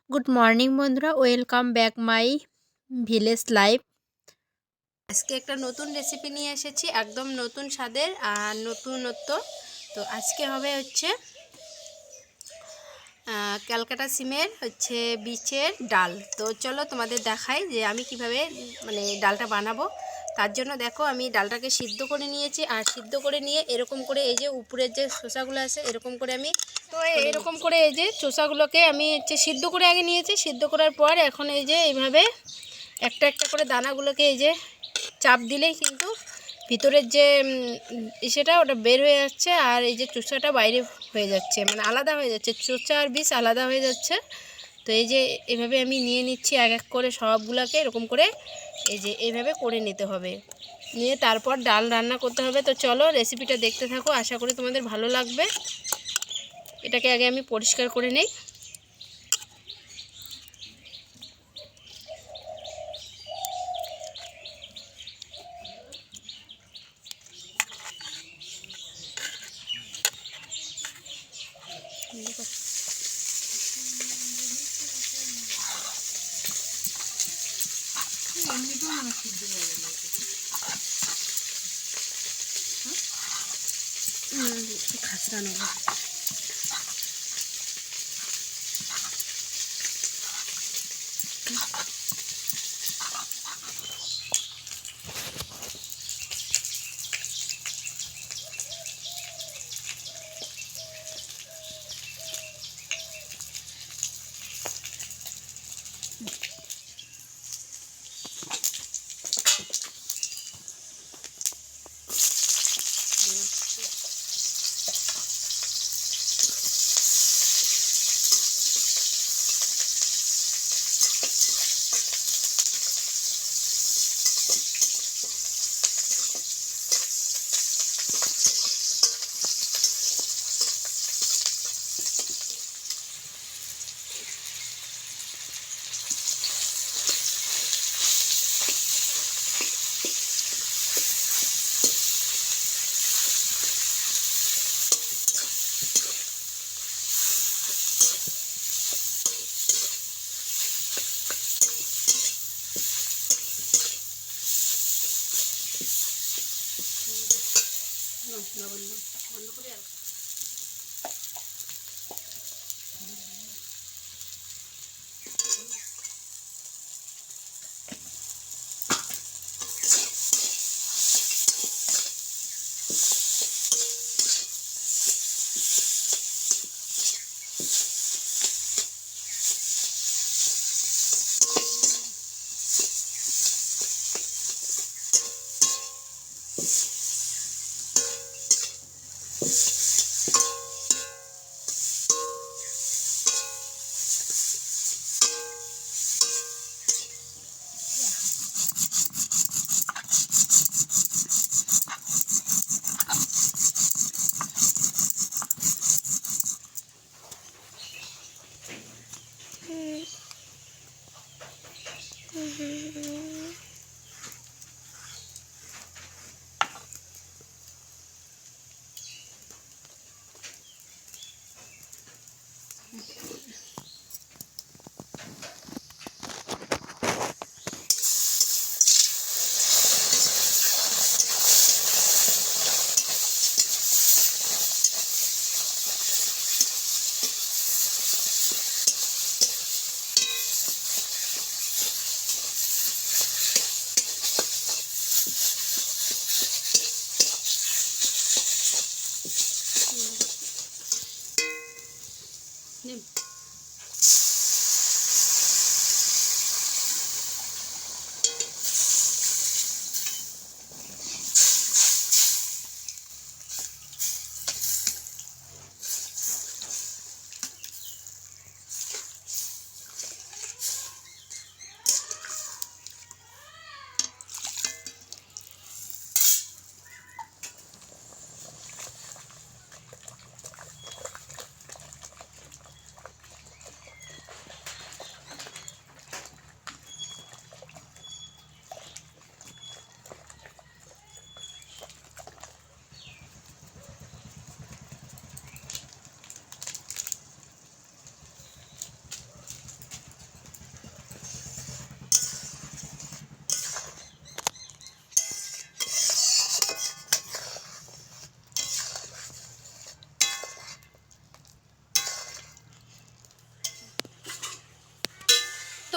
Good morning বন্ধুরা, welcome back my village life. আজকে একটা নতুন রেসিপি নিয়ে এসেছি, একদম নতুন স্বাদের আর নতুনত্ব। তো আজকে হবে হচ্ছে ক্যালকাটা সিমের বীচের ডাল। তো চলো তোমাদের দেখাই যে আমি কিভাবে ডালটা বানাবো। তার জন্য দেখো আমি ডালটাকে সিদ্ধ করে নিয়েছি, আর সিদ্ধ করে নিয়ে এরকম করে এই যে উপরের যে শসাগুলো আছে এরকম করে আমি এরকম করে এই যে চোষাগুলোকে আমি সিদ্ধ করে আগে নিয়েছি। সিদ্ধ করার পর এখন এই যে এইভাবে একটা একটা করে দানাগুলোকে এই যে চাপ দিলেই কিন্তু ভিতরের যে সেটা ওটা বের হয়ে যাচ্ছে, আর এই যে চোষাটা বাইরে হয়ে যাচ্ছে, আলাদা হয়ে যাচ্ছে, চোষা আর বীজ আলাদা হয়ে যাচ্ছে। তো এই যে এভাবে আমি নিয়ে নিচ্ছি এক এক করে সবগুলোকে এরকম করে এই যে এইভাবে করে নিতে হবে, নিয়ে তারপর ডাল রান্না করতে হবে। তো চলো রেসিপিটা দেখতে থাকো, আশা করি তোমাদের ভালো লাগবে। এটাকে আগে আমি পরিষ্কার করে নিই। খাসরা নেব। বন্ধ করে আর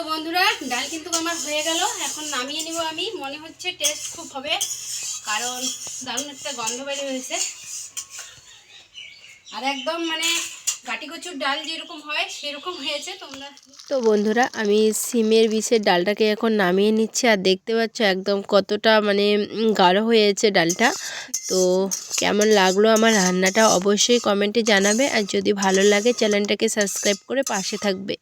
তো বন্ধুরা, ডাল কিন্তু আমার হয়ে গেল। এখন নামিয়ে নিব আমি। মনে হচ্ছে টেস্ট খুব হবে, কারণ দারুণ একটা গন্ধ বের হয়েছে। আর একদম মানে গাটি কচুর ডাল যেরকম হয় সেরকম হয়েছে তোমরা। তো বন্ধুরা, আমি সিমের বিষের ডালটাকে এখন নামিয়ে নিচ্ছি। আর দেখতে পাচ্ছ একদম কতটা মানে গাঢ় হয়েছে ডালটা। তো কেমন লাগলো আমার রান্নাটা অবশ্যই কমেন্টে জানাবে। আর যদি ভালো লাগে চ্যানেলটাকে সাবস্ক্রাইব করে পাশে থাকবে।